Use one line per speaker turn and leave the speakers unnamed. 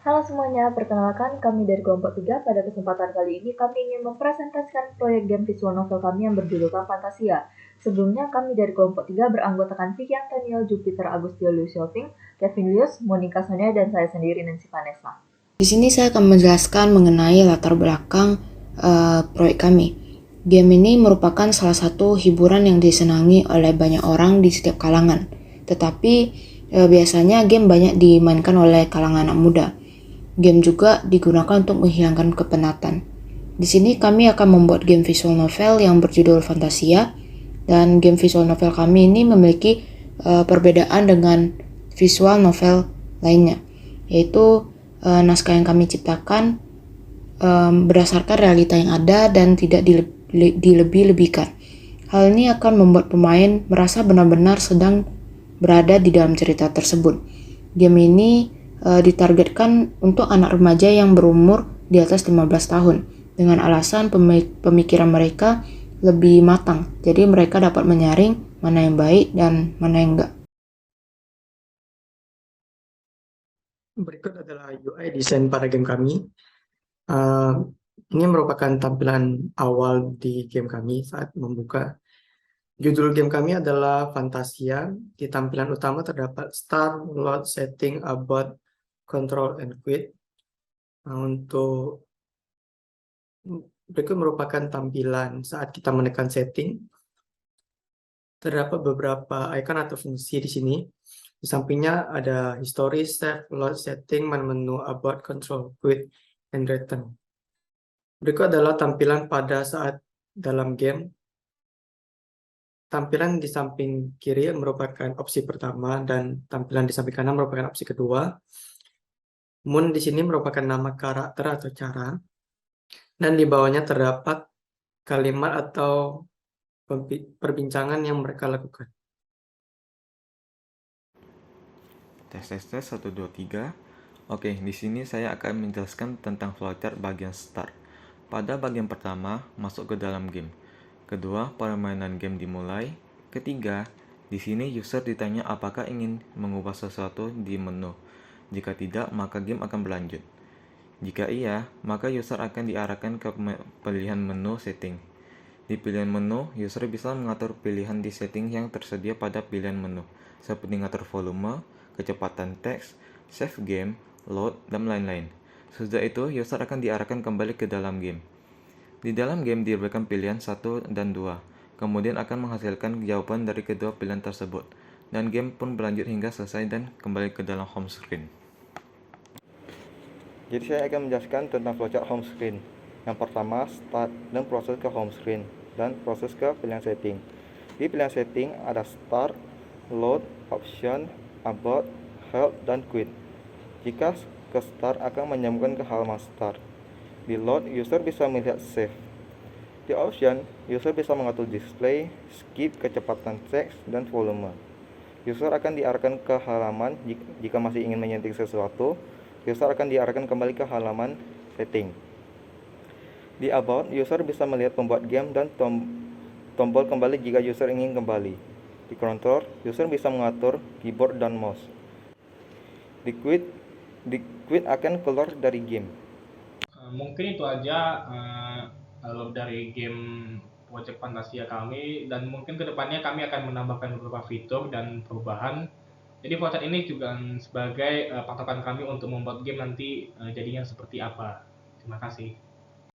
Halo semuanya, perkenalkan kami dari kelompok 3. Pada kesempatan kali ini kami ingin mempresentasikan proyek game visual novel kami yang berjudulkan Fantasia. Sebelumnya kami dari kelompok 3 beranggotakan Vicky Antonio, Jupiter Agustio Lucioving, Kevin Lius, Monica Sonia, dan saya sendiri Nancy Vanessa.
Di sini saya akan menjelaskan mengenai latar belakang proyek kami. Game ini merupakan salah satu hiburan yang disenangi oleh banyak orang di setiap kalangan. Tetapi biasanya game banyak dimainkan oleh kalangan anak muda. Game juga digunakan untuk menghilangkan kepenatan. Di sini kami akan membuat game visual novel yang berjudul Fantasia, dan game visual novel kami ini memiliki perbedaan dengan visual novel lainnya, yaitu naskah yang kami ciptakan berdasarkan realita yang ada dan tidak dilebih-lebihkan. Hal ini akan membuat pemain merasa benar-benar sedang berada di dalam cerita tersebut. Game ini ditargetkan untuk anak remaja yang berumur di atas 15 tahun dengan alasan pemikiran mereka lebih matang. Jadi mereka dapat menyaring mana yang baik dan mana yang enggak.
Berikut adalah UI desain pada game kami. Uh, ini merupakan tampilan awal di game kami saat membuka. Judul game kami adalah Fantasia. Di tampilan utama terdapat Start, Load, Setting, About, Control, and Quit. Untuk berikut merupakan tampilan saat kita menekan setting. Terdapat beberapa icon atau fungsi di sini. Di sampingnya ada history, save, load, setting, menu, about, control, quit, and return. Berikut adalah tampilan pada saat dalam game. Tampilan di samping kiri merupakan opsi pertama dan tampilan di samping kanan merupakan opsi kedua. Moon di sini merupakan nama karakter atau cara. Dan di bawahnya terdapat kalimat atau perbincangan yang mereka lakukan.
Tes 1 2 3. Oke, di sini saya akan menjelaskan tentang flowchart bagian start. Pada bagian pertama, masuk ke dalam game. Kedua, permainan game dimulai. Ketiga, di sini user ditanya apakah ingin mengubah sesuatu di menu. Jika tidak, maka game akan berlanjut. Jika iya, maka user akan diarahkan ke pilihan menu setting. Di pilihan menu, user bisa mengatur pilihan di setting yang tersedia pada pilihan menu, seperti mengatur volume, kecepatan teks, save game, load, dan lain-lain. Sesudah itu, user akan diarahkan kembali ke dalam game. Di dalam game diberikan pilihan 1 dan 2, kemudian akan menghasilkan jawaban dari kedua pilihan tersebut, dan game pun berlanjut hingga selesai dan kembali ke dalam home screen.
Jadi saya akan menjelaskan tentang flowchart home screen. Yang pertama, start dan proses ke home screen dan proses ke pilihan setting. Di pilihan setting ada start, load, option, about, help, dan quit. Jika ke start akan menyambungkan ke halaman start. Di load, user bisa melihat save. Di option, user bisa mengatur display, skip, kecepatan teks, dan volume. User akan diarahkan ke halaman jika masih ingin menyeting sesuatu. User akan diarahkan kembali ke halaman setting. Di about, user bisa melihat pembuat game dan tombol kembali jika user ingin kembali. Di control, user bisa mengatur keyboard dan mouse. Di quit akan keluar dari game.
Mungkin itu aja dari game Project Fantasia kami, dan mungkin kedepannya kami akan menambahkan beberapa fitur dan perubahan. Jadi flowchart ini juga sebagai patokan kami untuk membuat game nanti jadinya seperti apa. Terima kasih.